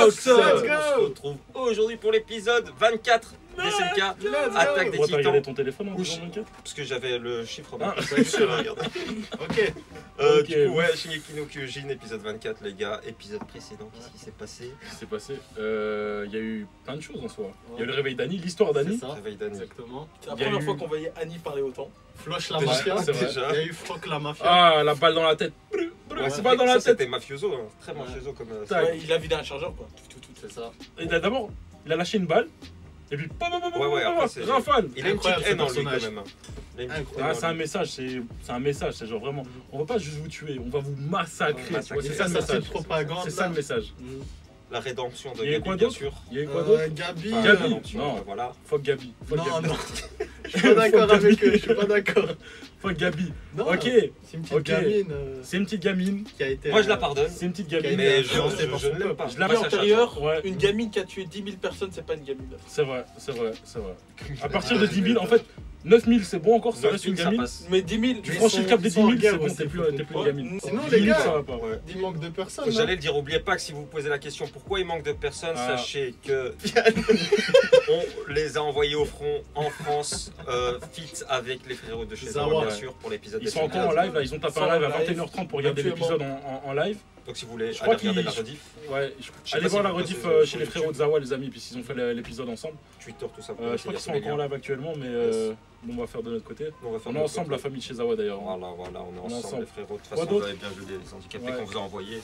Box. Let's On go. se retrouve aujourd'hui pour l'épisode 24 d'SNK, Attaque des Pourquoi t'as regardé Titans. ton téléphone en Ou disant 24? Parce que j'avais le chiffre Ah. regarde. Ok. Ok. Du coup, ouais, Shingeki no Kyojin, épisode 24, les gars. Épisode précédent, qu'est-ce qui s'est passé? Qu'est-ce qui s'est passé? Il y a eu plein de choses en soi. Il y a eu le réveil d'Annie, l'histoire d'Annie. C'est ça. Réveil d'Annie. Exactement. C'est la Il y a première eu- fois qu'on voyait Annie parler autant. Floche la Déjà, mafia. c'est vrai. Il y a eu Franck la mafia. Ah, la balle dans la tête. Ouais, C'est pas dans la ça, tête. c'était mafioso, hein. Très mafioso comme. Tac. Ouais, il a vidé un chargeur quoi. C'est ça. D'abord, il a lâché une balle. Et puis, Ouais, après, c'est- rafale. Il a une petite Incroyable, haine en ce lui quand personnage. même. hein. Il a une petite Incroyable. haine Ah, en c'est un lui. message, c'est un message, c'est genre vraiment, on va pas juste vous tuer, on va vous massacrer. Ouais, massacrer. C'est C'est ça ça, le sa message. petite propagande. C'est ça le message. La rédemption de Il y a eu Gabi, quoi bien d'autre sûr. Il y a eu quoi d'autre Gabi. Enfin, Gabi. rédemption, Non. Voilà. Fuck Gabi. Fuck Non, Gabi. non. Je suis pas d'accord Fuck avec Gabi. eux, je suis pas d'accord. Fuck Gabi. Non, Ok, c'est une petite ok. gamine c'est une petite gamine. qui a été. Moi, je la pardonne. C'est une petite Qui a gamine. été Mais influencée par je son ne l'aime peuple. pas. Je la Vie Pas Sacha antérieure, Ouais. une gamine qui a tué 10 000 personnes, c'est pas une gamine. C'est vrai, c'est vrai, c'est vrai. À partir de 10 000, en fait, 9 000 c'est bon encore, ça reste une 9 000, ça gamine. passe. Mais 10 000, Tu Mais franchis ils le cap sont- des ils 10 sont en 000, guerre c'est bon, aussi, t'es plus faut une gamine. Sinon, 10 les 000, gars, ça va pas. Ouais. il manque de personnes. hein. J'allais le dire, oubliez pas que si vous posez la question pourquoi il manque de personnes, Ah. sachez que on les a envoyés au front en France, fit avec les frérots de chez Zawa. Zawa, bien Ouais. sûr, pour l'épisode Ils des sont encore en live, là, ils ont tapé un live à 21h30 pour regarder l'épisode en live. Donc si vous voulez Je crois aller regarder qu'ils- la rediff, Ouais, sais allez pas voir si la vous rediff postez chez les sur frérots de YouTube. Zawa, les amis, puisqu'ils ont fait l'épisode ensemble. Twitter, tout ça. Je crois qu'ils sont encore en live actuellement, mais bon, on va faire de notre côté. On va faire On est notre ensemble, la côté. famille de chez Zawa d'ailleurs. Voilà, on est On est ensemble, ensemble. les frérots. De toute Quoi façon, vous d'autre avez bien vu les handicapés Ouais. qu'on vous a envoyés.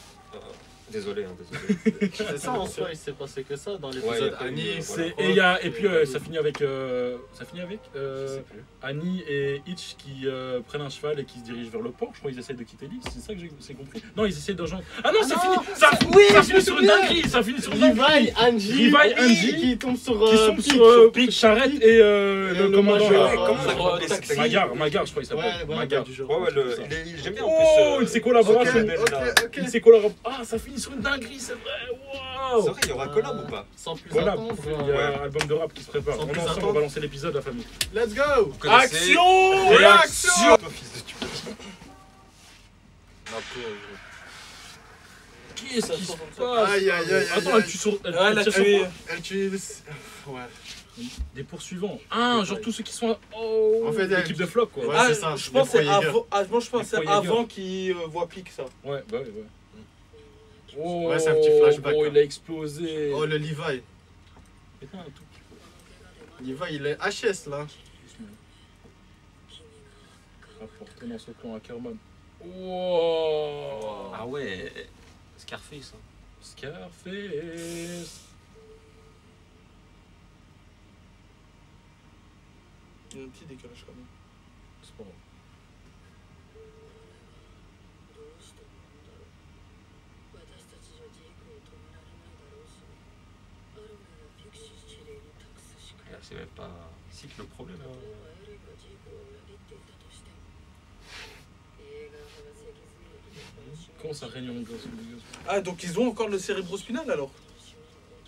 Désolé, hein, désolé. C'est ça en soi, il s'est passé que ça dans Ouais, l'épisode il y a pas eu, Annie. voilà. Et puis ça finit avec Je sais plus. Annie et Hitch qui prennent un cheval et qui se dirigent vers le port. Je crois qu'ils essayent de quitter l'île, c'est ça que j'ai compris. Non, ils essayent de rejoindre. Ah non, ça non, finit ça finit sur une dinguerie, ça finit sur une dinguerie. Levi, Angie, Levi, Angie, qui tombe sur Qui sont Peach, sur Peach, Charrette Peach. et le commandant. major, là. Comment on a sur, compris taxi. c'était- Magar, je crois qu'il Ouais, s'appelle. ouais, Magar. du genre. Ouais, ouais, ça. j'aime bien en Oh, plus. une de ses collaborations. Ok, Là. ok. Une de ses collaborations. Ah, ça finit sur une dinguerie, c'est vrai. C'est Waouh. vrai, il y aura un collab ou pas? Sans plus Voilà, attendre. il y a un album de rap qui se prépare. Sans On est plus ensemble, attendre. on va lancer l'épisode, la famille. Let's go. Vous connaissez- Action. Réaction. Toi, fils de tu- Qu'est-ce qui se passe? Aïe, aïe, aïe, Attends, aïe, elle tue sur. Elle Elle a tire sur tué. quoi? Elle tue. Ouais. Des poursuivants. Ah, genre tous ceux qui sont. Oh, En fait, l'équipe de flop quoi. Ouais, Ah, c'est ça, je les pense que c'est Pro-Jäger. avant, moi, je pense que c'est Les Pro-Jäger. avant qu'il voit Pique ça. Ouais, bah ouais. Oh, Ouais, c'est un petit flashback, Oh, hein. il a explosé. Oh, le Levi. Putain, un tout petit peu. Levi, il est HS là. Apporté dans ce plan à Kerman. Oh. Ah ouais, Scarface. hein. Scarface. Il y a un petit décalage quand même. C'est pas grave. C'est même pas ici que le problème. hein. Comment ça réunion de Ah, donc ils ont encore le cérébrospinal alors?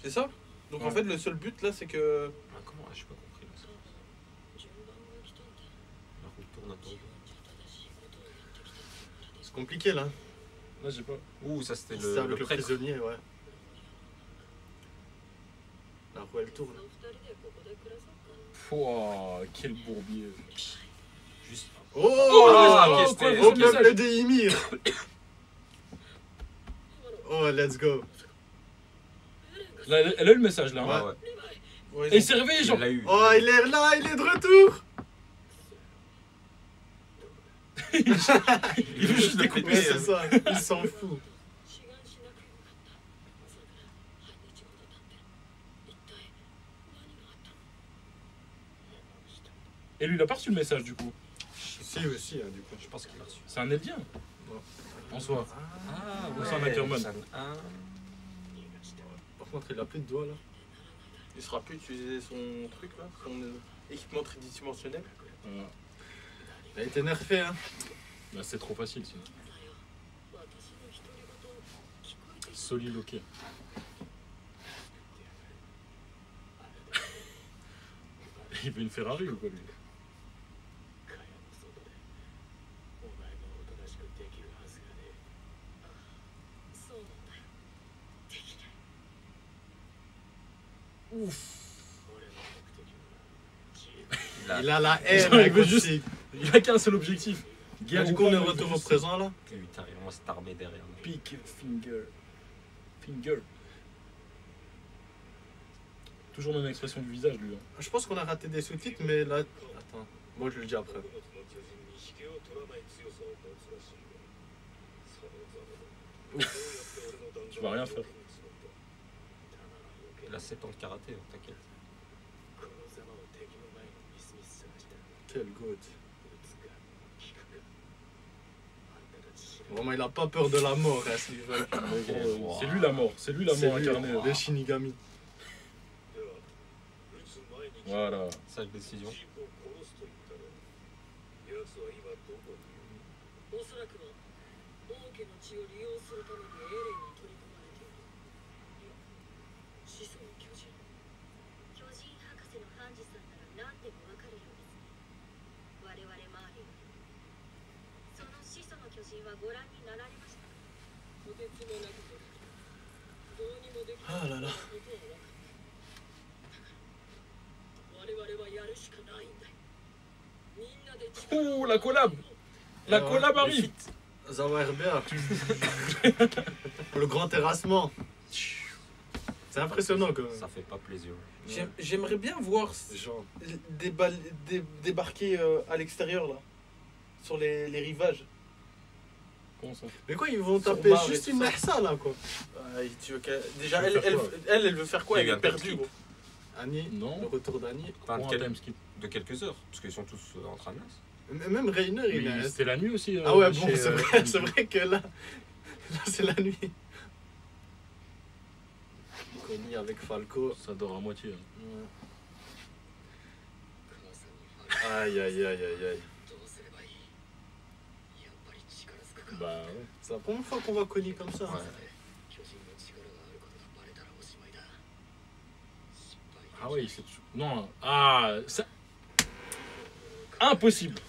C'est ça? Donc en Ouais. fait, le seul but là, c'est que. Ah, comment? Ah, j'ai pas compris. Là, ça. La roue tourne, attends. C'est compliqué là. Là, j'ai pas. Ouh, ça c'était C'est le avec le prêtre. prisonnier, ouais. La roue elle tourne. Pouah, quel bourbier. Juste. Oh, Ah, oh, ok, quoi, c'était- le Oh, message. peuple de Ymir. Oh, let's go. Là, elle a eu le message là. Hein. Ouais, ouais. Ouais, Et il s'est réveillé, genre. Il l'a eu. Oh, il est là, il est de retour. Il veut juste découper. Ouais, c'est ça, il s'en fout. Et lui, il a pas reçu le message du coup. Si, aussi, hein, du coup. Je pense qu'il a reçu. C'est un Eldien. En soi. Ah, ouais. C'est un Ackerman. Ah. Par contre, il a plus de doigts là. il sera plus utiliser son truc là, son équipement tridimensionnel. Il a été nerfé, hein. Bah, c'est trop facile sinon. Soliloqué. Il veut une Ferrari ou quoi lui? Ouf. Il a la Genre, haine. il avec veut aussi. juste- Il a qu'un seul objectif. Là, du ou coup, on pas, est il veut retour au juste présent là. Putain, il commence à armée derrière. Pick finger. Finger. Toujours même expression du visage, lui. Hein. Je pense qu'on a raté des sous-titres, mais là. Attends, moi je le dis après. Tu vas rien faire. Il a 7 ans de karaté, hein, t'inquiète. Quel goat. Vraiment, il a pas peur de la mort, hein, Sylvain. Gros, c'est lui la mort. C'est lui la C'est mort lui, incarnée. le Shinigami. Voilà. Sage décision. おそらくは王家の血を利用するためにエレンに取り込まれている。いや、始祖の巨人。巨人博士のハンジさんなら何でもわかるようですね。我々周りは。その始祖の巨人はご覧になられましたか？とてつもなくできる。どうにもできあらら。ないことは分かった。だから我々はやるしかないんだよ。みんなで力を Ouh, la collab. La collab arrive. Zawa RBA. Le grand terrassement. C'est impressionnant quand même. Ça fait pas plaisir. J'aimerais bien voir Genre. débarquer à l'extérieur là, sur les rivages. Comment ça? Mais quoi, ils vont Sur taper Mars et juste tout une ça. Mersa là quoi. Tu veux déjà, Tu veux faire quoi elle veut faire quoi? Il y a Elle eu est un perdue. petit Gros. Annie, Non. le retour d'Annie. Enfin, Pour un time skip. de quelques heures, parce qu'ils sont tous en train de naître. Même Rainer, il Mais est. c'était la nuit aussi. Ah ouais, bon, chez, c'est vrai que là c'est la nuit. Connie avec Falco. Ça dort à moitié. Hein. Ouais. Aïe aïe aïe aïe aïe. どうすればいい？やっぱり力ずくか。 Bah ouais. C'est la première fois qu'on voit Connie comme ça. Ouais. 巨人の力があることがバレたらおしまいだ。失敗。 Ah ouais, il s'est... Non, ah... Ça... Impossible.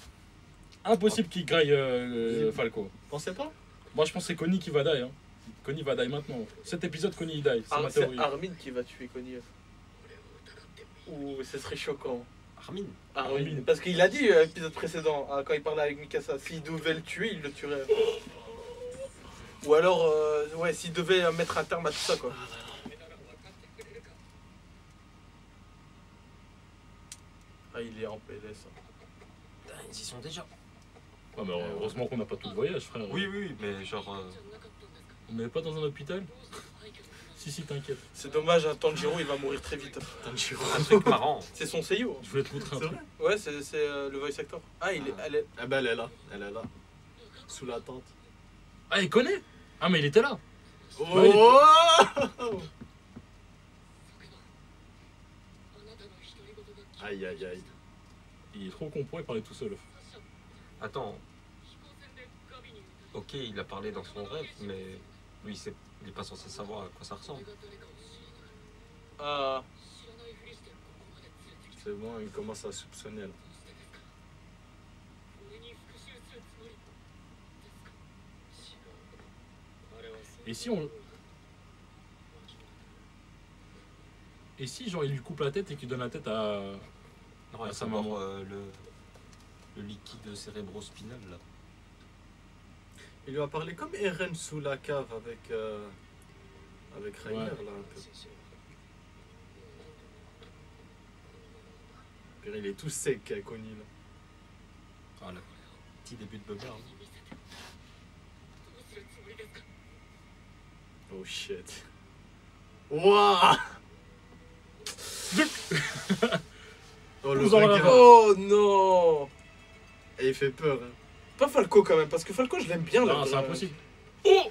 Impossible qu'il graille Falco. Pensez pas? Moi, je pense que c'est Connie qui va die. Hein. Connie va die maintenant. Cet épisode, Connie il die. C'est ma C'est théorie. Armin qui va tuer Connie. Ouh, ce serait choquant. Armin. Armin. Parce qu'il a dit l'épisode précédent, quand il parlait avec Mikasa, s'il devait le tuer, il le tuerait. Ou alors, ouais, s'il devait mettre un terme à tout ça, quoi. Ah, il est en PLS. Putain, ils y sont déjà. Ouais, mais heureusement qu'on n'a pas tout le voyage, frère. Oui, oui, mais genre. On n'est pas dans un hôpital? Si, t'inquiète. C'est dommage, hein, Tanjiro, il va mourir très vite. Un truc marrant. C'est son seiyuu. Je voulais te montrer un C'est truc. vrai? Ouais, c'est le voice actor. Ah, elle est... Eh ben elle est là, elle est là. Sous la tente. Ah, il connaît? Ah, mais il était là. Oh! Aïe aïe aïe. Il est trop con pour parler tout seul. Attends. Ok, il a parlé dans son rêve, mais lui, il est pas censé savoir à quoi ça ressemble. Ah, C'est bon, il commence à soupçonner là. Et si on... Et si genre il lui coupe la tête et qu'il donne la tête à... Non, Ah, à sa savoir maman. le liquide cérébrospinal là. Il lui a parlé comme Eren sous la cave avec Rainer Ouais. là un peu. Puis il est tout sec, Connie là. Ah, le petit début de bugger. Oh shit. Wouah! Oh le Vous en regard. avez- oh non. Et il fait peur. Hein. Pas Falco quand même, parce que Falco, je l'aime bien. là, Non, c'est dans- impossible. Oh,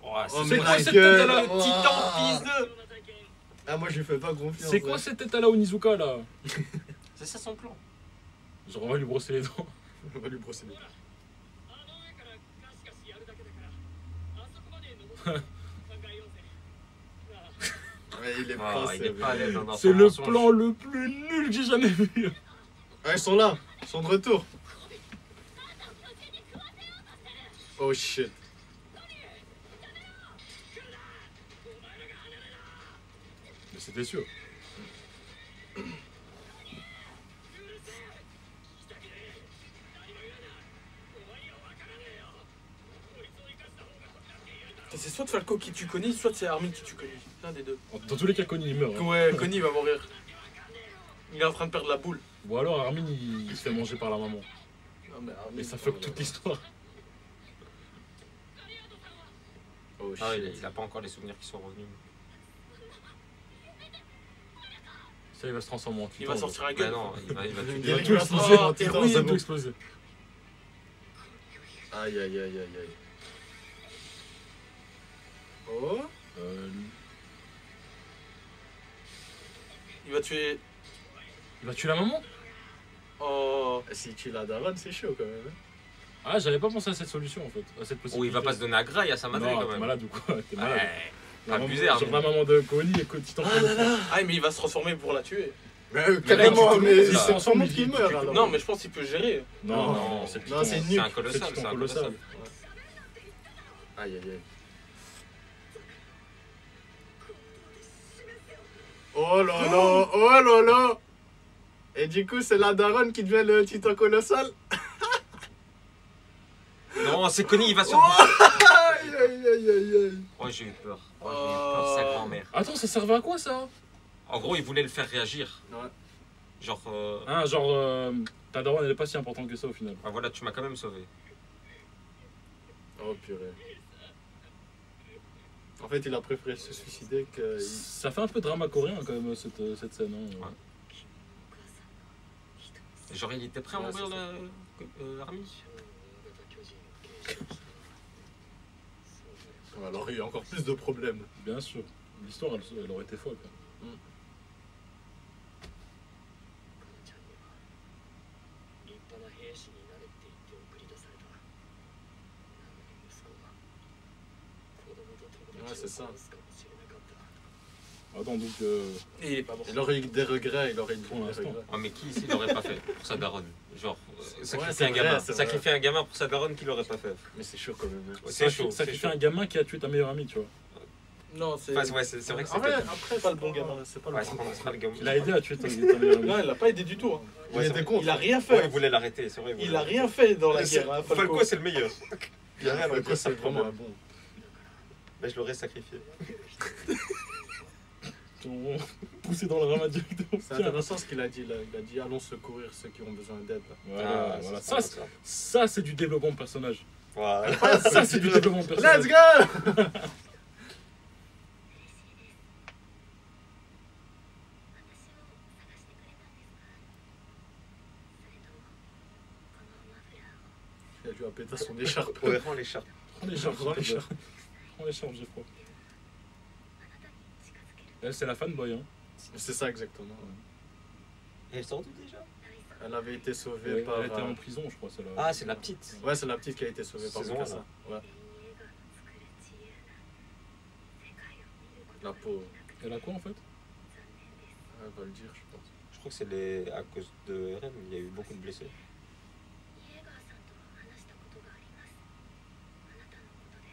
Oh, c'est quoi ma cette gueule. tête, là, le titan fils de. Ah moi je lui fais pas confiance. C'est quoi ouais. cette tête à la Onizuka là? C'est ça son plan. Genre on va lui brosser les dents. On va lui brosser les dents. Ouais, il est Ah, pas il est pas à l'aise dans C'est son le mensonge. plan le plus nul que j'ai jamais vu. Ah ils sont là, ils sont de retour. Oh shit. Mais C'était sûr. C'est soit Falco qui tue Connie, soit c'est Armin qui tue Connie. L'un des deux. Dans tous les cas, Connie il meurt. Hein. Ouais, Connie va mourir. Il est en train de perdre la boule. Ou alors Armin il se fait manger par la maman. Non, mais Armin, Mais ça fuck toute l'histoire. Oh, ah, il a pas encore les souvenirs qui sont revenus. Ça, il va se transformer en titan. Il va sortir un Ah gueule. non, il va Il tuer. va Il tout va exploser. sortir en Il titan, va c'est tout bon. exploser. Aïe aïe aïe aïe aïe. Oh. Il va tuer. Il va tuer la maman. Oh. Si tu la daronne, c'est chaud quand même. hein. Ah, j'avais pas pensé à cette solution en fait. À cette possibilité. Ou il va pas se donner à Grail à sa madre Non, quand t'es même. malade ou quoi? T'es malade. Ouais. La Abusé, maman- Armin. Genre la maman de Connie et Titan. Ah, mais il va se transformer pour la tuer. Carrément, il mais tue c'est tout le ensemble monde, qui il meurt tue alors. Non, mais je pense qu'il peut gérer. Non, non, c'est le Non, Titan. c'est C'est un nuque. colossal, C'est c'est un colossal. colossal. Aïe aïe aïe. Oh là là, oh là là. Et du coup, c'est la daronne qui devient le titan colossal. Non, c'est Connie, il va se. Aïe aïe aïe aïe aïe. Oh, j'ai eu peur. Oh, j'ai eu peur, sa grand-mère. Attends, ça servait à quoi ça? En gros, il voulait le faire réagir. Ouais. Genre, Ah, genre, ta daronne elle est pas si importante que ça au final. bah voilà, tu m'as quand même sauvé. Oh purée. En fait, il a préféré se suicider que. Ça fait un peu drama coréen quand même cette scène. Hein. Ouais. Genre, il était prêt à Ouais, mourir, c'est Armin. Alors, il y a encore plus de problèmes. Bien sûr. L'histoire elle aurait été folle. Quoi. Ouais, c'est ça. Attends, donc. Et il est pas bon. Il aurait eu des regrets, il aurait eu Pour des l'instant. regrets. Oh, mais qui ici l'aurait pas fait pour sa daronne? Genre, c'est sacrifier un vrai, gamin. c'est vrai. Sacrifier un gamin pour sa daronne qui l'aurait pas fait. Mais c'est chaud quand même. hein. C'est chaud. Ça c'est fait un chaud. gamin qui a tué ta meilleure amie, tu vois. Non, c'est. Enfin, ouais, c'est vrai que En c'était. vrai, après, pas le bon gamin. C'est pas le Ouais, bon c'est pas le gamin. Il a aidé à tuer ta meilleure amie. Non, il l'a pas aidé du tout. hein. Il Ouais, était c'est contre. Il a rien Ouais, fait. il voulait l'arrêter, c'est vrai. Il a rien fait dans la C'est- guerre. hein, Falco. Falco, c'est le meilleur. Il y a rien à Falco, dire, c'est le vraiment un problème. bon. Mais je l'aurais sacrifié. On poussé dans le ramas directement. C'est intéressant ce qu'il a dit là. Il a dit allons secourir ceux qui ont besoin d'aide. Voilà, Ah, voilà. c'est Ça, c'est du développement de personnage. Voilà. Ça, c'est du développement de personnage. Let's go! 私を探してくれたんですか？それともこのマフラーを Il lui a pété son écharpe. Ouais, rends l'écharpe. Prends les charges, Prends les s'il te plaît. Prends les charges, j'ai froid. あなたに近づける Elle, c'est la fanboy, hein. C'est ça exactement. Et elle sort d'où déjà? Elle avait été sauvée Elle par. était en prison, je crois, celle-là. Ah, c'est la petite. Ouais, c'est la petite qui a été sauvée par Saison Mikasa. un, Ouais, 映画の作る自由な世界を見ることが la pauvre. Elle a quoi en fait? 残念です。 Elle va le dire, je pense. Je crois que c'est les... à cause de Eren, il y a eu beaucoup de blessés. イエーガーさんと話したことがあります。あなたのことで。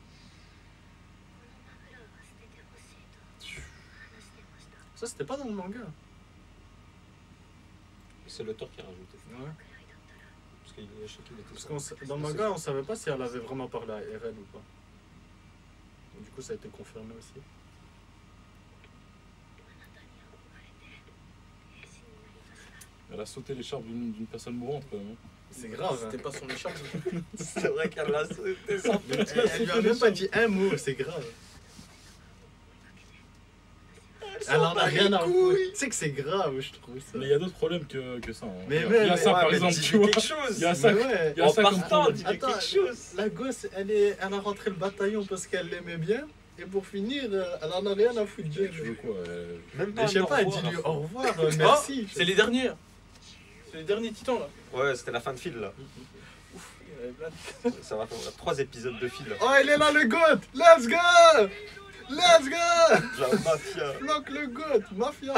このマフラーは捨ててほしいと話してました。 Ça, c'était pas dans le manga. C'est l'auteur qui a rajouté. Ouais. くらいだったら Parce qu'il je sais qu'il était Parce ça. que dans le manga, on savait pas si elle avait vraiment parlé à Eren ou pas. Du coup, ça a été confirmé aussi. あなたに憧れて兵士になりました。 Elle a sauté l'écharpe d'une personne mourante quand même. hein. C'est grave. Hein. C'était pas son écharpe. C'est vrai qu'elle l'a sauté sans Elle lui a même pas dit un mot, c'est grave. Elle en a rien à foutre. Tu sais que c'est grave, je trouve ça. Mais il y a d'autres problèmes que ça. hein. Mais il y a, même- il y a ça Ouais, par mais exemple, dis-lui tu vois. quelque chose. Il y a ça, Mais ouais. il y a En ça comme partant, problème. dis-lui Attends, quelque chose. la gosse, elle a rentré le bataillon parce qu'elle l'aimait bien. Et pour finir, elle en a rien à foutre d'elle. Tu veux quoi Même Mais je sais un pas, au elle revoir, dit lui hein. au revoir, merci. C'est les derniers. C'est les derniers titans là. Ouais, c'était la fin de fil là. Ouf, il y en avait plein. Ça va faire 3 épisodes de fil. Oh, il est là le goat. Let's go. Let's go. Genre mafia. Bloque le goat, mafia.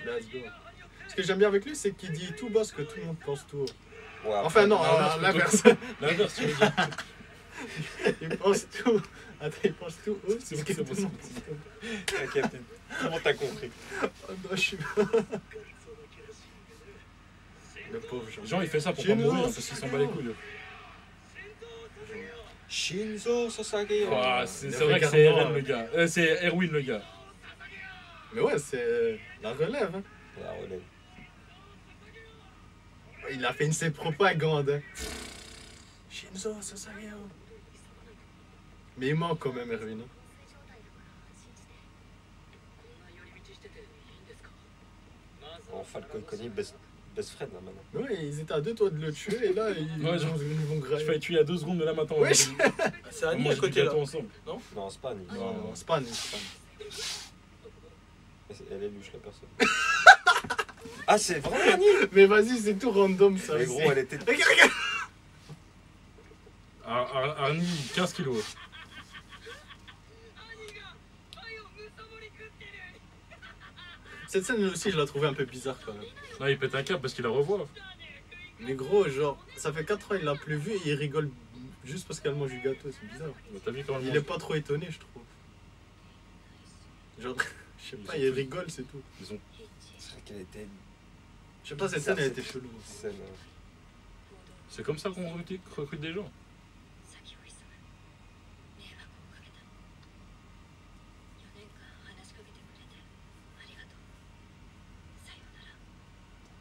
Let's go. Ce que j'aime bien avec lui, c'est qu'il dit tout bas ce que tout le monde pense tout haut. Ouais, Enfin, non, l'inverse, l'inverse. L'inverse, tu veux dire. Il pense tout. Attends, il pense tout haut. C'est ce bon, que c'est tout bon, le monde c'est pense tout haut. Ok, capté. Tout le monde t'a compris. Oh non, je suis. Le pauvre Jean. Jean, il fait ça pour pas Shinzo. mourir parce qu'il s'en bat les couilles. Shinzo Sasage. Ouah, c'est Le vrai que c'est regardement, Eren le gars. C'est Erwin le gars. Mais ouais, c'est la relève. Hein. La relève. Il a fait une ses propagandes. Hein. Shinzo Sasage. Mais il manque quand même, Erwin. Hein. こんな寄り道してていいんですか。まず En Falcon Connie, best friend là maintenant. Mais ouais, ils étaient à 2 doigts de le tuer et là, ils, Ouais, ils vont Je grailler. fais tuer il y a 2 secondes de là maintenant. Wesh. C'est On Annie à mange du côté là. gâteau ensemble. Non, c'est pas Annie. Non, non, c'est pas Annie, c'est pas Annie. Elle est louche la personne. Ah, c'est vraiment Annie. Mais vas-y, c'est tout random ça. Mais aussi. gros, elle était. Regarde, regarde. Arnie, 15 kilos. Cette scène aussi, je la trouvais un peu bizarre quand même. Là, il pète un câble parce qu'il la revoit. Mais gros, genre, ça fait 4 ans il l'a plus vu et il rigole juste parce qu'elle mange du gâteau, c'est bizarre. T'as vu comment elle Il mange est pas trop étonné, je trouve. Genre, je sais pas, il rigole, c'est tout. Ils ont... C'est vrai qu'elle était. Je sais pas, cette scène elle était chelou. Scène. C'est comme ça qu'on recrute des gens. 先を急ぐ迷惑をかけた4年間話しかけてくれてありがとうさようなら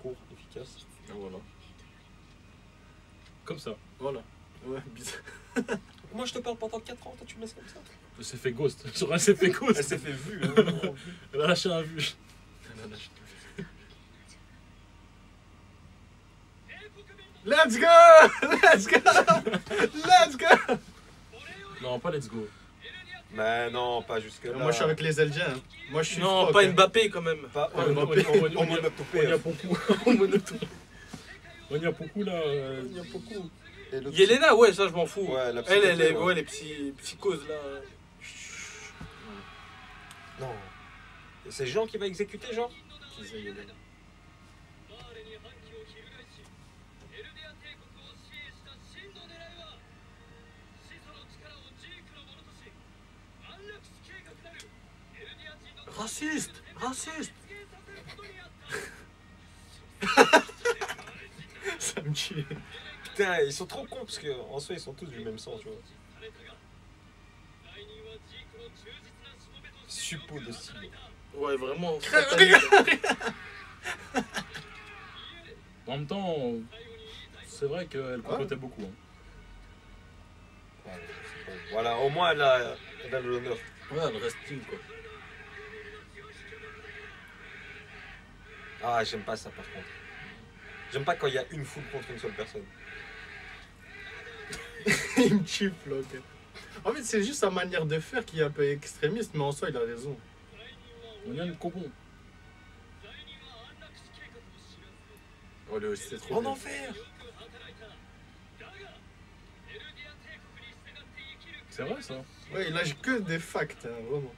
Court, efficace. いつ Et voilà. デートよりも Comme ça. Voilà. Ouais, bizarre. Moi je te parle pendant 4 ans, toi tu me laisses comme ça. Elle s'est fait ghost. Genre, elle s'est fait Elle ghost. s'est fait vue. Elle a lâché un vu. Let's go! Let's go! Let's go! Non, pas let's go. Mais non, pas jusque-là. Moi je suis avec les Eldiens. Hein. Moi je suis. Non, Frog, pas hein. Mbappé quand même. Pas On y a beaucoup. On On y a beaucoup là. Il y a beaucoup. Yelena, ouais, ça je m'en fous. Ouais, la Elle est, psychose, ouais, les psychoses là. Non. C'est Jean qui va exécuter, Jean. バーレに反旗を翻しエルディア帝国を支援した真の狙いは始祖の力をジークのものとし安楽死計画なるエルディア人の Raciste! Raciste! 実現させることにあった Ça me tue. Putain, ils sont trop cons parce qu'en soi ils sont tous du même sang, tu vois. されたが来人はジークの忠実なしもべとして Suppo de style. Ouais, vraiment. En même temps, c'est vrai qu'elle compotait beaucoup. Hein. Ouais, c'est bon. Voilà, au moins elle a l'honneur. Ouais, elle reste une quoi. Ah, j'aime pas ça par contre. J'aime pas quand il y a une foule contre une seule personne. Il me tue, Flock. En fait, c'est juste sa manière de faire qui est un peu extrémiste, mais en soi, il a raison. On y a une cocon. Oh, lui aussi, c'est trop En bien. enfer. C'est vrai ça. Ouais, il lâche que des facts, hein, vraiment.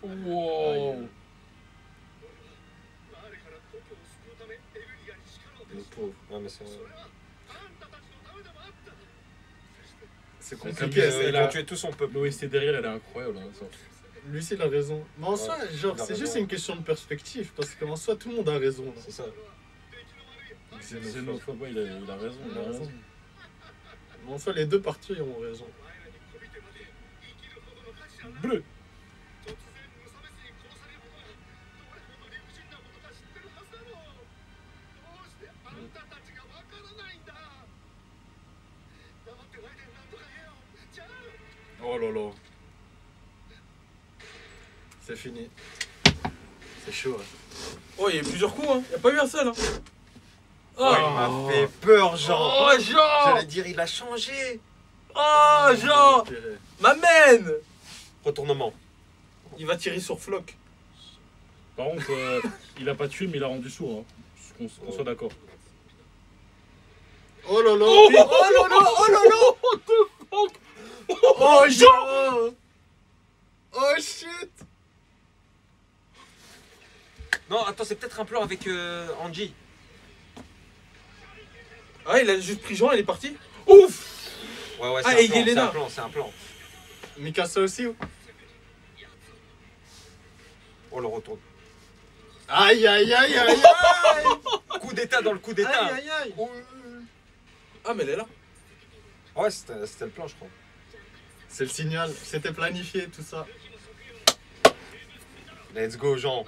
Wow. Le pauvre. Ouais, mais c'est. C'est Comme compliqué. il- c'est- Ils a- ont tué tout son peuple. L'OST derrière, elle est incroyable. Hein, ça. Lui aussi, il a raison. Mais en soi, genre, il a c'est raison. juste une question de perspective, parce qu'en soi, tout le monde a raison. là. C'est ça. Xénophobe, ouais, il a raison. Il a raison. En soi, les deux parties ont raison. Bleu. Oh là là. C'est fini. C'est chaud. Hein. Oh, il y a eu plusieurs coups, hein. Il n'y a pas eu un seul, hein. Oh, Oh, il m'a fait peur, Jean. oh Jean. J'allais dire, il a changé. Oh, Jean. Purée. M'amène. Retournement. Il va tirer sur Flock. Par contre, il a pas tué, mais il a rendu sourd. Hein. Qu'on soit d'accord. Oh là là. Oh là là. Oh là là. What the fuck. Oh Jean. Oh shit. Non, attends, c'est peut-être un plan avec Angie. Ah, il a juste pris Jean, il est parti. Ouf. Ouais, Ah, c'est et un plan, c'est Yelena. un plan, c'est un plan. Mikasa aussi. Oh, le retour. Aïe, aïe, aïe, aïe, aïe. Coup d'état dans le coup d'état. Aïe, aïe, aïe. Ah, mais elle est là. Ouais, c'était le plan, je crois. C'est le signal, c'était planifié tout ça. Let's go, Jean.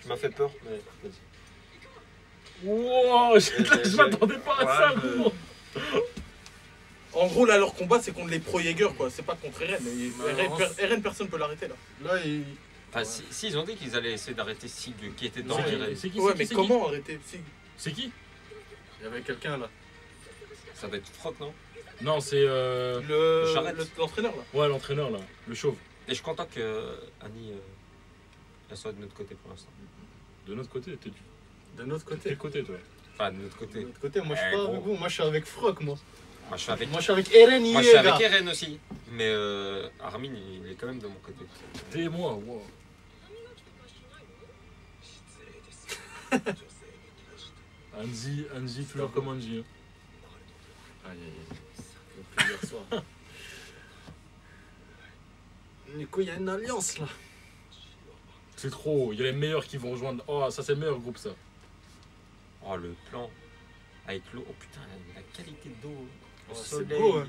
Tu m'as fait peur, mais vas-y. Wow, je m'attendais pas à ça, Ouais, gros. En gros, là, leur combat, c'est contre les pro Jaeger, quoi. C'est pas contre Eren. Non, Eren, personne peut l'arrêter, là. Là, il... Enfin, si, ils ont dit qu'ils allaient essayer d'arrêter Sig qui était dans C'est le qui, c'est qui, Ouais, c'est mais qui, comment arrêter si... C'est qui? il y avait quelqu'un là. Ça doit être Froc, non? Non, c'est L'entraîneur, là. ouais, l'entraîneur là, le chauve. Et je suis content que Annie elle soit de notre côté pour l'instant. De notre côté, t'es De notre quel côté. côté toi? Enfin, de notre De côté. notre côté, moi je suis Eh, pas gros. avec vous, moi je suis avec Froc, moi. Moi, je suis avec. Moi je suis avec Eren Moi, je suis Iega. avec Eren aussi. Mais Armin, il est quand même de mon côté. T'es et moi, wow. Anzi, toujours comme Anzi. Hein. Aïe, aïe, aïe. J'ai pris hier soir. Du coup, il y a une alliance là. C'est trop, il y a les meilleurs qui vont rejoindre. Oh, ça c'est le meilleur groupe ça. Oh, le plan. Avec l'eau. Oh putain, la qualité d'eau. Le Oh, c'est soleil. beau, hein.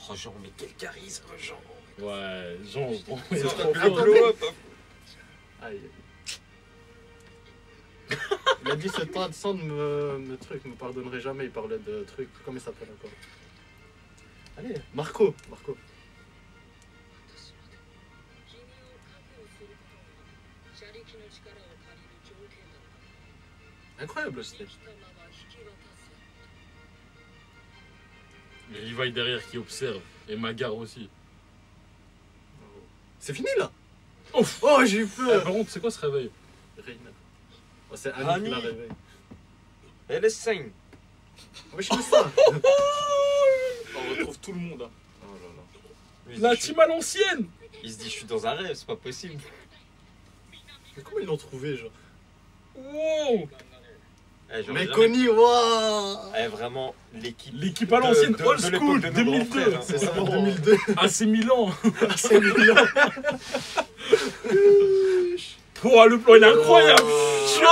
Oh, Jean, mais quel charisme, Jean. Ouais, Jean, bon, C'est c'est trop un fort. blow-up. Aïe. Il a dit ce temps sans de me me pardonnerait jamais, il parlait de trucs, comment il s'appelle encore? Allez, Marco. Incroyable le style. Levi derrière qui observe. Et Magar aussi. C'est fini là? Ouf. Oh, j'ai eu Eh, peur. par contre, c'est quoi ce réveil? Reina. Oh, c'est Annie Annie. qui l'a réveillé. Elle est saine. Ouais, je fais ça. On retrouve tout le monde, hein. Oh là là. Il se La dit, team à l'ancienne. Il se dit, je suis dans un rêve, c'est pas possible. Mais comment ils l'ont trouvé, genre? Wow. Eh, j'aurais Mais jamais- Connie, waouh! Eh, vraiment, l'équipe. L'équipe à l'ancienne, de old l'époque school, de nos grands 2002. frères, hein. C'est ça, en Vraiment. 2002. AC Milan. C'est mignon. Oh, le plan il est incroyable. Je suis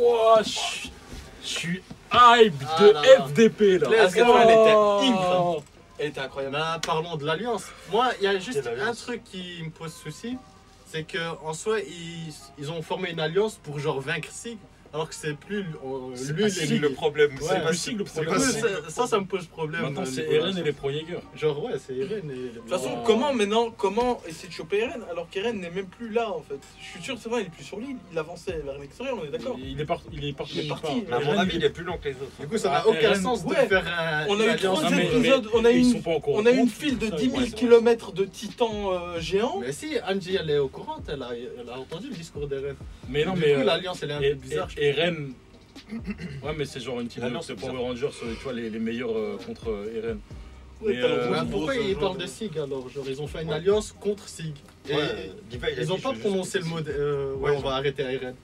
Oh Je suis hype Ah de là là. FDP là. Let's go. Elle était incroyable. Oh. Elle était incroyable. Bah, parlons de l'Alliance. Moi, il y a juste Quelle un alliance? truc qui me pose souci. C'est qu'en soi, ils ont formé une alliance pour genre vaincre Sig. Alors que c'est plus C'est lui pas les Sig le problème. Ouais, c'est pas plus Sig le c'est problème. pas Ouais, Sig. ça me pose problème. Maintenant c'est Nicolas. Eren et les Pro Jaeger. Genre, ouais, c'est Eren et. De toute façon, Oh. comment essayer de choper Eren alors qu'Eren n'est même plus là en fait? Je suis sûr, c'est vrai, il est plus sur l'île, il avançait vers l'extérieur, on est d'accord? Il est parti. Il est parti. Mais à mon Eren, avis, il est plus long que les autres. Du coup, ça Ah, n'a aucun Eren, sens de ouais. faire un. On a une eu alliance. 3 mais- épisodes, on a ils eu sont pas au courant. on a eu une file de Ça, 10 000 ouais, c'est vrai. km de titans géants. Mais si, Angie, elle est au courant, elle a entendu le discours d'Eren. Mais non, Du mais coup, l'alliance, elle est un peu bizarre. je trouve. Eren. Ouais, mais c'est genre une team L'Alliance, de c'est Power Rangers, tu vois, les meilleurs contre Eren. Ouais, Mais, t'as le Bah, rouge, pourquoi rose, ils jaune. parlent de Sig alors? Genre, ils ont fait une Ouais. alliance contre Sig. Et Ouais, Levi, il a ils dit, ont je pas veux juste prononcé le Sig. mot de, Ouais, on genre. va arrêter Eren.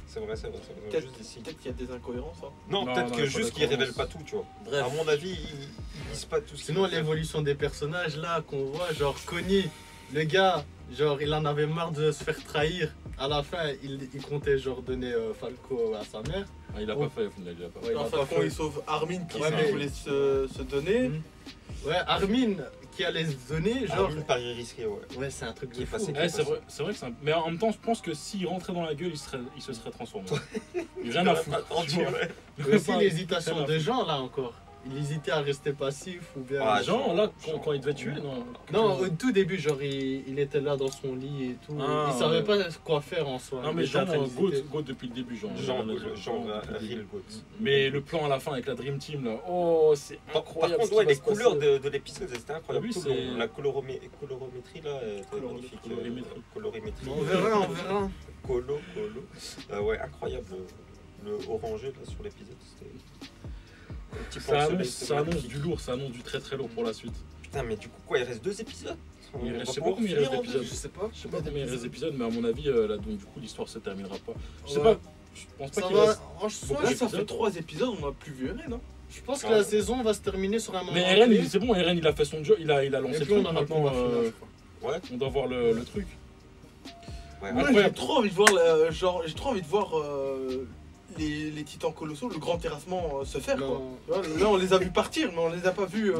C'est vrai, c'est vrai. Peut-être Juste ici. qu'il y a des incohérences. Hein. Non, Non, peut-être non, que pas juste qu'ils d'accord. révèlent pas tout, tu vois. Bref. À mon avis, ils disent pas tout ce Sinon, qu'ils veulent. l'évolution des personnages là qu'on voit, genre Connie, le gars, genre il en avait marre de se faire trahir. À la fin, il comptait genre donner Falco à sa mère. Ah, il a pas fait, il a déjà pas fait. Ouais, il a Enfin, pas quand fait. il sauve Armin qui Ouais, mais- voulait se donner. Mhm. Ouais, Armin qui allait se donner, genre. Armin pari risqué, ouais. Ouais, c'est un truc Qui de est fou. passé. Ouais, c'est vrai que c'est un... Mais en même temps, je pense que s'il rentrait dans la gueule, il se serait transformé. Rien à foutre. Attendu, ouais. Mais aussi Pas- l'hésitation rien à de gens là encore. Il hésitait à rester passif ou bien. Ah, Jean, là, quand il devait tuer, non. Non, au tout début, genre il était là dans son lit et tout. Ah, il savait ouais. pas quoi faire en soi. Non, Il mais était en Jean, train d'hésiter. Goat depuis le début, Jean. Jean, Jean, Real Goat. Mais le plan à la fin avec la Dream Team, là, oh, c'est Par incroyable. contre, ce qui ouais, va les se passer. couleurs de l'épisode, c'était incroyable. Oui, Tout c'est- le long. La colorométrie, là, était magnifique. Colorimétrie. On verra, on verra. Colo. Ouais, incroyable. Le orangé, là, sur l'épisode, c'était... Un petit plan Ça de soleil, annonce, c'était ça annonce magnifique. du lourd, ça annonce du très très lourd pour la suite. Putain, mais du coup, quoi, il reste 2 épisodes? Il On reste, va je sais pas pouvoir combien il finir reste en d'épisodes. Je sais pas. Je sais pas combien il reste d'épisodes, mais à mon avis, là, donc du coup, l'histoire se terminera pas. Je sais Ouais. pas, je pense pas Ça qu'il va. reste. En soi, Là, je- ça fait 3 épisodes, on n'a plus vu Eren, non? je pense que la saison va se terminer sur un moment. Mais Eren, clé. c'est bon, Eren, il a fait son job, il a lancé Et le puis on truc. en a Maintenant, combat final, je crois. Ouais. on doit voir le truc. Ouais. Moi, Incroyable. j'ai trop envie de voir, j'ai trop envie de voir les titans colossaux, le grand terrassement se faire, quoi. Non. Tu vois, là, on les a vus partir, mais on les a pas vus.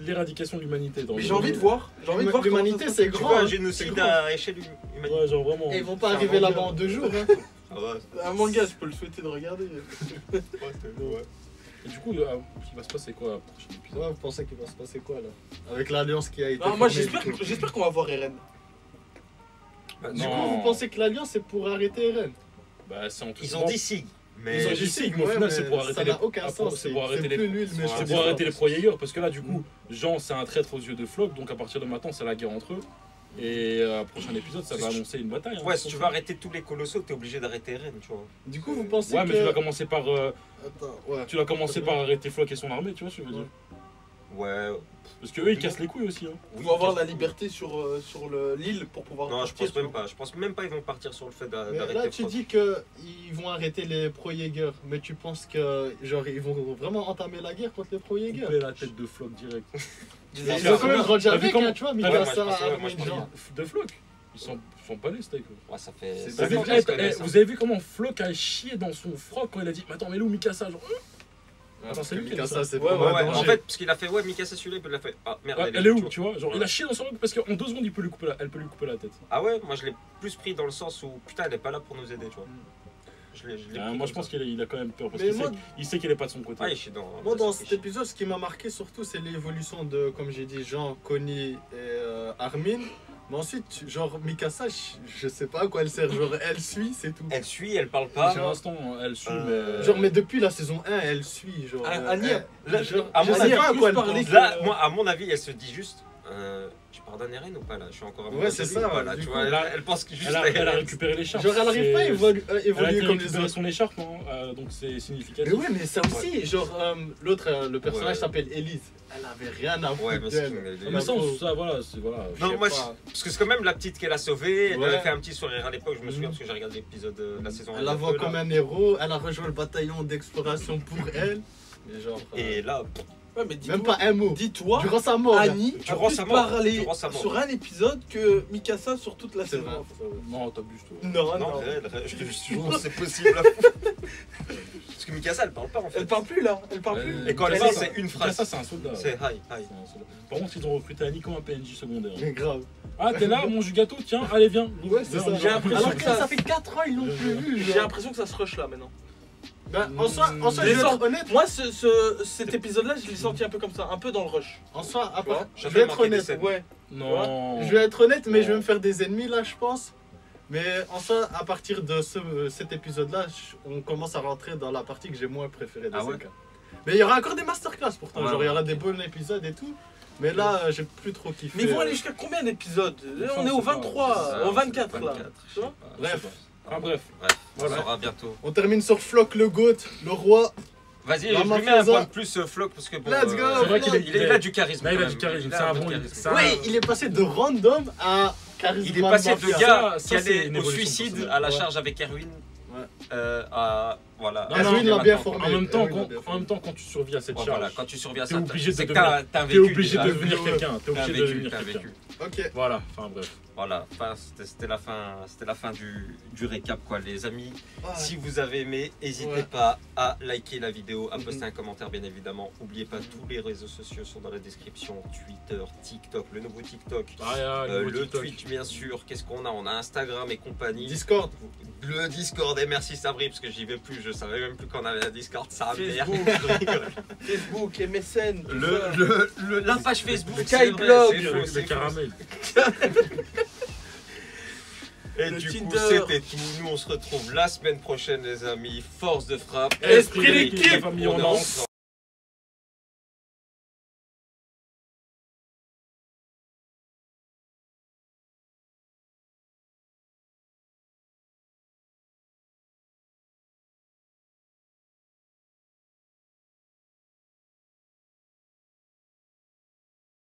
L'éradication de l'humanité. Dans Mais le- j'ai envie de voir. J'ai envie de voir comment L'humanité, ça se c'est passe. Tu grand. vois un hein. génocide C'est grand. à échelle humaine. Ouais, genre vraiment. Et ils vont pas C'est un arriver manga. là-bas en 2 jours. Hein. Ah ouais. Un manga, je peux le souhaiter de regarder. Ouais. Et du coup, il va se passer quoi au prochain épisode? Ouais, vous pensez qu'il va se passer quoi là? Avec l'alliance qui a été. Ah, moi, formée, j'espère qu'on va voir Eren. Bah, Du Non. coup, vous pensez que l'alliance c'est pour arrêter Eren? Bah, c'est en tout Ils ont dit si. Mais Ils ont dit si, mais au final, c'est pour arrêter ça les. n'a aucun sens. C'est pour arrêter les. plus lui le méchant. C'est pour arrêter les pro-Jaeger, parce que là, du coup, Jean, c'est un traître aux yeux de Floch, donc à partir de maintenant, c'est la guerre entre eux. Et prochain épisode, ça va annoncer une bataille. hein. ouais, si tu veux arrêter tous les colosaux, t'es obligé d'arrêter Eren, tu vois. Du coup, vous pensez Ouais, que. mais tu vas commencer par, Attends, ouais. tu vas commencer par arrêter Floch et son armée, tu vois ce que je veux dire. Ouais. Parce que eux, ils cassent les couilles aussi. Hein. Il faut avoir la liberté sur l'île pour pouvoir Non, je partir. pense même pas. Je pense même pas ils vont partir sur le fait Mais d'arrêter là, tu Frost. dis qu'ils vont arrêter les pro-Jaeger, mais tu penses que genre ils vont vraiment entamer la guerre contre les pro-Jaeger? Couper la tête de Floch direct. Ils ont quand même grandi T'as vu avec, comment- hein, tu vois, ouais, moi, je Mikasa, pense- ouais, moi, Armin, je pense- genre. De Floch. Ils sont pas les steaks. Ouais, ça fait. C'est ça Vous fait avez, bien, bien, je connais ça. vous avez vu comment Floch a chié dans son froc quand il a dit mais attends, mais là où Mikasa genre, Attends, c'est lui qui a dit Mikasa, ça. c'est Ouais, pas Ouais, mal en danger. fait, parce qu'il a fait, ouais, Mikasa celui-là, puis il a fait. Ah merde, elle est où, tu tu vois? Genre, il a chié dans son froc parce qu'en 2 secondes, elle peut lui couper la tête. Ah ouais, moi je l'ai plus pris dans le sens où putain, elle est pas là pour nous aider, tu vois. Je l'ai pris Moi, comme je pense ça. qu'il a quand même peur parce Mais qu'il moi, sait qu'il est pas de son côté. Ah, il chie dans. moi, dans ça, cet il chie. épisode, ce qui m'a marqué surtout, c'est l'évolution de, comme j'ai dit, Jean, Connie et Armin. Mais ensuite, genre, Mikasa, je sais pas à quoi elle sert. Genre, elle suit, c'est tout. Elle suit, elle parle pas. Pour l'instant, elle suit, mais. Genre, mais depuis la saison 1, elle suit. Genre, Annie a- genre, à je mon sais avis, pas à plus quoi elle parlé pense. Là, moi, à mon avis, elle se dit juste. Je pardonne Eren ou pas là? Je suis encore à Ouais, c'est ça, Voilà, du tu coup, vois, là, elle pense que juste Elle a Eren. récupéré l'écharpe. Genre, elle arrive pas à Elle a évoluer été comme les récupérer autres. son écharpe, non donc c'est significatif. Mais oui, mais ça aussi, genre, l'autre, le personnage Ouais. s'appelle Elise. Elle avait rien à Ouais, foutre mais d'elle. c'est. Mais ça, voilà, c'est voilà. Je Non, sais moi, pas. parce que c'est quand même la petite qu'elle a sauvée. Elle Ouais. avait fait un petit sourire à l'époque, je me souviens, Mhm. parce que j'ai regardé l'épisode de la saison 1. Elle la voit comme un héros, elle a rejoint le bataillon d'exploration pour elle. Mais genre, Et là, Ouais, mais même pas un mot. dis-toi, Durant sa mort. Annie a Durant plus sa mort, parlé durant sa mort. sur un épisode que Mikasa sur toute la C'est saison. vrai. Non, t'abuses toi. Non, non, non. je te jure, c'est possible. Parce que Mikasa, elle parle pas en fait. Elle parle plus là, elle parle plus. Et quand elle Mikasa, parle, c'est une phrase. Ça, c'est un soldat. C'est hi, hi. C'est un soldat. Par contre, ils ont recruté Annie comme un PNJ secondaire. Mais grave. Ah, t'es là, mange du gâteau, tiens, allez, viens. Ouais, c'est Viens, ça. on J'ai va- l'impression Alors que que ça- ça fait 4 ans, ils l'ont plus vu. J'ai genre. l'impression que ça se rush là maintenant. Ben, en soi, Les je vais être sortes- honnête. Moi, cet épisode-là, je l'ai senti un peu comme ça, un peu dans le rush. En soi, à Tu vois, part, je j'avais vais être manqué des honnête. scènes. Ouais. Non. Je vais être honnête, mais je vais me faire des ennemis là, je pense. Mais en soi, à partir de cet épisode-là, on commence à rentrer dans la partie que j'ai moins préférée de Ah ouais SNK. Mais il y aura encore des masterclass pourtant, Ouais, genre il y aura ouais. des bons épisodes et tout. Mais là, j'ai plus trop kiffé. Mais ils vont aller jusqu'à combien d'épisodes? Ça, On est on au sait pas. 23, au 24 là. 24, Tu vois? Bref, Ah, bref. On Voilà. saura bientôt. on termine sur Flock le GOAT, le roi. Vas-y, La je lui mets un mafiosa. point de plus Flock parce que bon. Let's go, C'est vrai qu'il est- il a du charisme. Là, il a quand du même. charisme, Il a c'est un peu de bon- charisme. c'est un- Oui, il est passé de random à charisme. Il est passé de mafia. gars Ça, qui c'est allait une au évolution suicide personnelle. à la Ouais. charge avec Erwin Ouais. à voilà. Non, Erwin non, l'a bien maintenant, formé. En même temps, Erwin l'a bien formé. quand tu survis à cette Ouais, charge, voilà, quand tu survis à t'es ça, obligé de c'est que devenir- t'as un t'es vécu obligé de déjà. devenir quelqu'un. T'es T'as obligé de vécu, devenir t'as quelqu'un. vécu. Ok. Voilà, enfin bref. Voilà, enfin, c'était la fin du récap quoi les amis. Ah, Si vous avez aimé, n'hésitez Ouais. pas à liker la vidéo, à poster Mhm. un commentaire bien évidemment. N'oubliez pas, tous les réseaux sociaux sont dans la description, Twitter, TikTok, le nouveau TikTok, Le le Twitch bien sûr. Qu'est-ce qu'on a? On a Instagram et compagnie. Discord. Le Discord, et merci Sabri parce que j'y vais plus, je savais même plus qu'on avait un Discord, ça merde. Facebook. Facebook, MSN, tout ça. La page Facebook, Le c'est vrai, Skyblog, c'est faux, Le c'est faux. caramel. Et Le du coup, Tinder. c'était tout. Nous, on se retrouve la semaine prochaine, les amis. Force de frappe. Esprit d'équipe. la famille, On on est lance. ensemble.